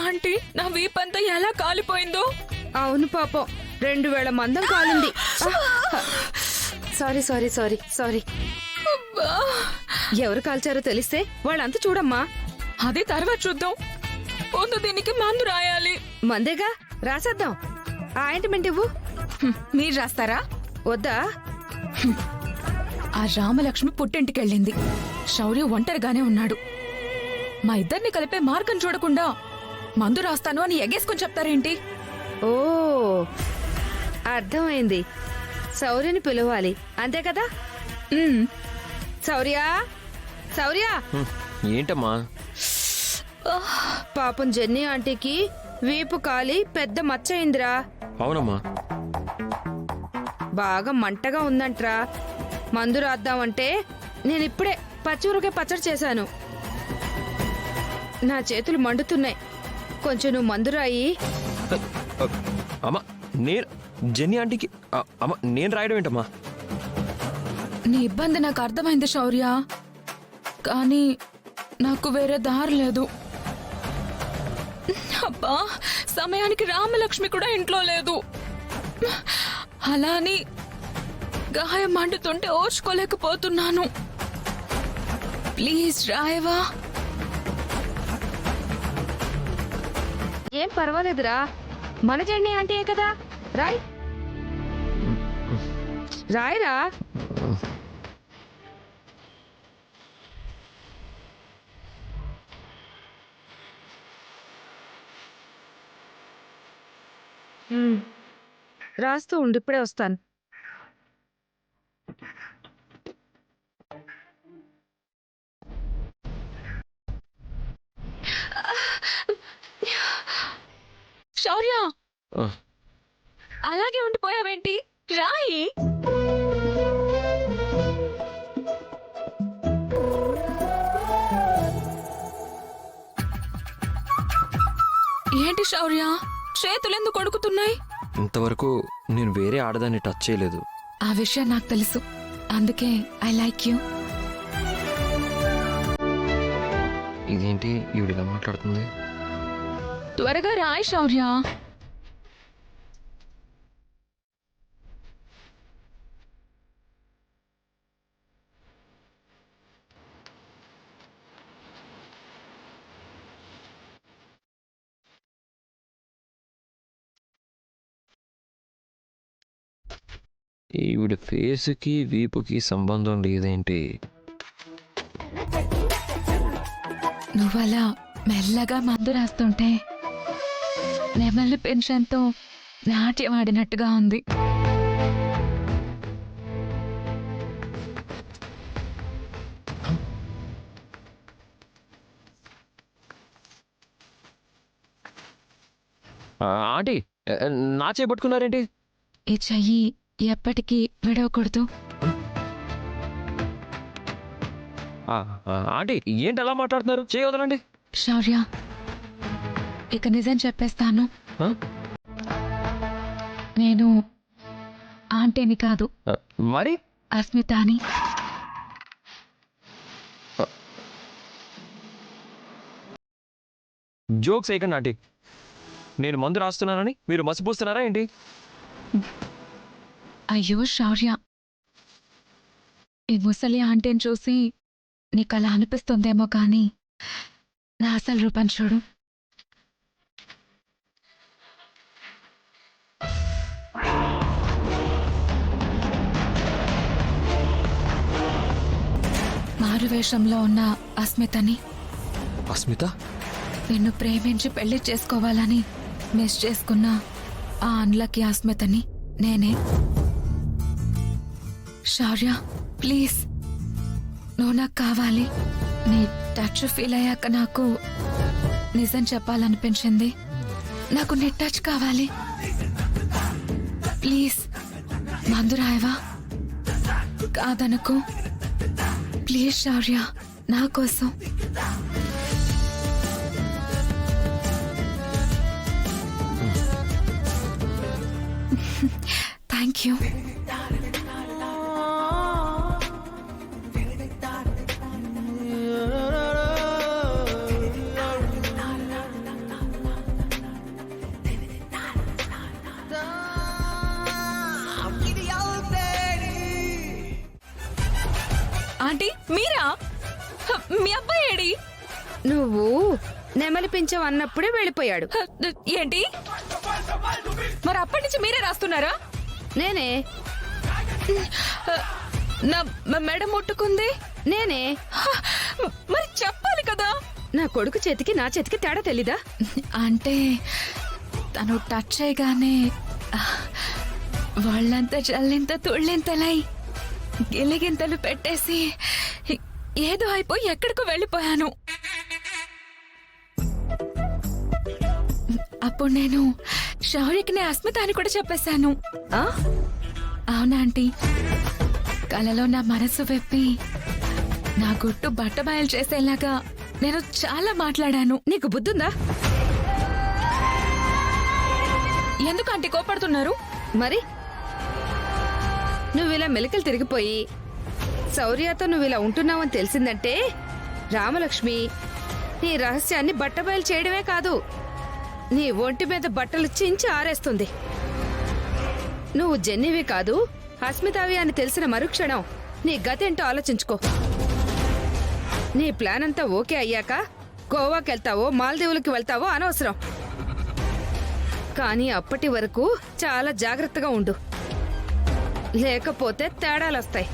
Aunty నా వీపంతా ఎలా కాలిపోయిందో. అవును పాపం 2000 మందం కాలింది. Sorry sorry sorry sorry. ఎవరు కాల్చారో తెలిస్తే వాళ్ళంతా చూడమ్మా. అది తర్వాత చూద్దాం, ముందు దీనికి మందు రాయాలి. మందేగా రాసేద్దాం. ఆయింట్మెంట్ ఇవ్వు. మీరు రాస్తారా? వద్దా? ఆ రామలక్ష్మి పుట్టింటికెళ్ళింది, శౌర్య ఒంటరిగానే ఉన్నాడు. మా ఇద్దరిని కలిపే మార్గం చూడకుండా మందు రాస్తాను అని ఎగేసుకొని చెప్తారేంటి? ఓ అర్థమైంది. శౌర్యని పిలవాలి అంతే కదా? శౌర్య శౌర్య. ఏంటమ్మా? పాపం జెన్నీ ఆంటీకి వీపు కాలి పెద్ద మచ్చయిందిరా. అవునమ్మా. బాగా మంటగా ఉందంట్రా. మందు రాద్దామంటే నేనిప్పుడే పచ్చిమిరపకాయ పచ్చడి చేశాను. నా చేతులు మండుతున్నాయి. కొంచెం నువ్వు మందు రాయి. అమ్మా నేను జెన్నీ ఆంటీకి అమ్మ నేను రాయడం ఏంటమ్మా? నీ ఇబ్బంది నాకు అర్థమైంది శౌర్య, కానీ నాకు వేరే దారి లేదు. అబ్బా, సమయానికి రామలక్ష్మి కూడా ఇంట్లో లేదు. అలా అని గాయం మండుతుంటే ఓర్చుకోలేకపోతున్నాను. ప్లీజ్ రాయవా? ఏం పర్వాలేదురా, మన జెన్నీ ఆంటీయే కదా. రాయ్ రాయరా. రాస్తూ ఉండి ఇప్పుడే వస్తాను. శౌర్య, అలాగే ఉండిపోయావేంటి? రాయి. ఏంటి శౌర్య, చేతులెందుకు కొడుకుతున్నాయి? ఇంతవరకు నేను వేరే ఆడదాన్ని టచ్ చేయలేదు. ఆ విషయం నాకు తెలుసు, అందుకే ఐ లైక్ యూ. ఇదేంటి ఈవిడిలా మాట్లాడుతుంది? త్వరగా రాయ్ శౌర్య. ఈవిడ ఫేస్కి వీపుకి సంబంధం లేదేంటి? నువ్వలా మెల్లగా మందు రాస్తుంటే నెమలి పెన్షన్తో నాట్యం ఆడినట్టుగా ఉంది. ఆంటీ నా చేపట్టుకున్నారేంటి? ఈ చెయ్యి ఎప్పటికీ విడవకూడదు. ఆంటీ ఏంటి అలా మాట్లాడుతున్నారు? చేయవదలండి. శౌర్య, ఇక నిజం చెప్పేస్తాను. నేను ఆంటీని కాదు, మరి అస్మితాని. జోక్స్ వేయకండి ఆంటీ. నేను మందు రాస్తున్నానని మీరు మసిపూస్తున్నారా ఏంటి? అయ్యో శౌర్య, ఈ ముసలి ఆంటీని చూసి నీకు అలా అనిపిస్తుందేమో కానీ నా అసలు రూపం చూడు. మారువేషంలో ఉన్న అస్మితని. అస్మిత? నిన్ను ప్రేమించి పెళ్లి చేసుకోవాలని మిస్ చేసుకున్న ఆ అన్లకి అస్మితని నేనే. శౌర్య ప్లీజ్, నువ్వు నాకు కావాలి. నీ టచ్ ఫీల్ అయ్యాక నాకు నిజం చెప్పాలనిపించింది. నాకు నీ టచ్ కావాలి. ప్లీజ్ మందు రాయవా? కాదనుకో ప్లీజ్ శౌర్య, నా కోసం. Thank you. ఆంటీ మీరా? మీ అబ్బాయి ఏడి? నువ్వు నెమలి పించం అన్నప్పుడే వెళ్ళిపోయాడు. ఏంటి? మరి అప్పటి నుంచి మీరే రాస్తున్నారా? నేనే నా మెడ ముట్టుకుంది నేనే. మరి చెప్పాలి కదా. నా కొడుకు చేతికి నా చేతికి తేడా తెలీదా? అంటే తను టచ్ చేయగానే వాళ్ళంతా జల్లింత తుళ్ళింతలై గిలిగింతలు పెట్టేసి ఏదో అయిపోయి ఎక్కడికో వెళ్ళిపోయాను. అప్పుడు నేను శౌర్యకి అస్మిత అని కూడా చెప్పేశాను. ఆ? అవునా ఆంటీ? కలలో నా మనసు వెప్పి నా గుట్టు బట్టబయలు చేసేలాగా నేను చాలా మాట్లాడాను. నీకు బుద్ధుందా? ఎందుకు ఆంటీ కోపడుతున్నారు? మరి నువ్విలా మెలికలు తిరిగిపోయి శౌర్యతో నువ్విలా ఉంటున్నావని తెలిసిందంటే రామలక్ష్మి నీ రహస్యాన్ని బట్టబయలు చేయడమే కాదు, నీ ఒంటి మీద బట్టలు చించి ఆరేస్తుంది. నువ్వు జెన్నివి కాదు అస్మితావి అని తెలిసిన మరుక్షణం నీ గతేంటో ఆలోచించుకో. నీ ప్లాన్ అంతా ఓకే అయ్యాక గోవాకి వెళ్తావో మాల్దీవులకి వెళ్తావో అనవసరం. కానీ అప్పటి వరకు చాలా జాగ్రత్తగా ఉండు, లేకపోతే తేడాలొస్తాయి.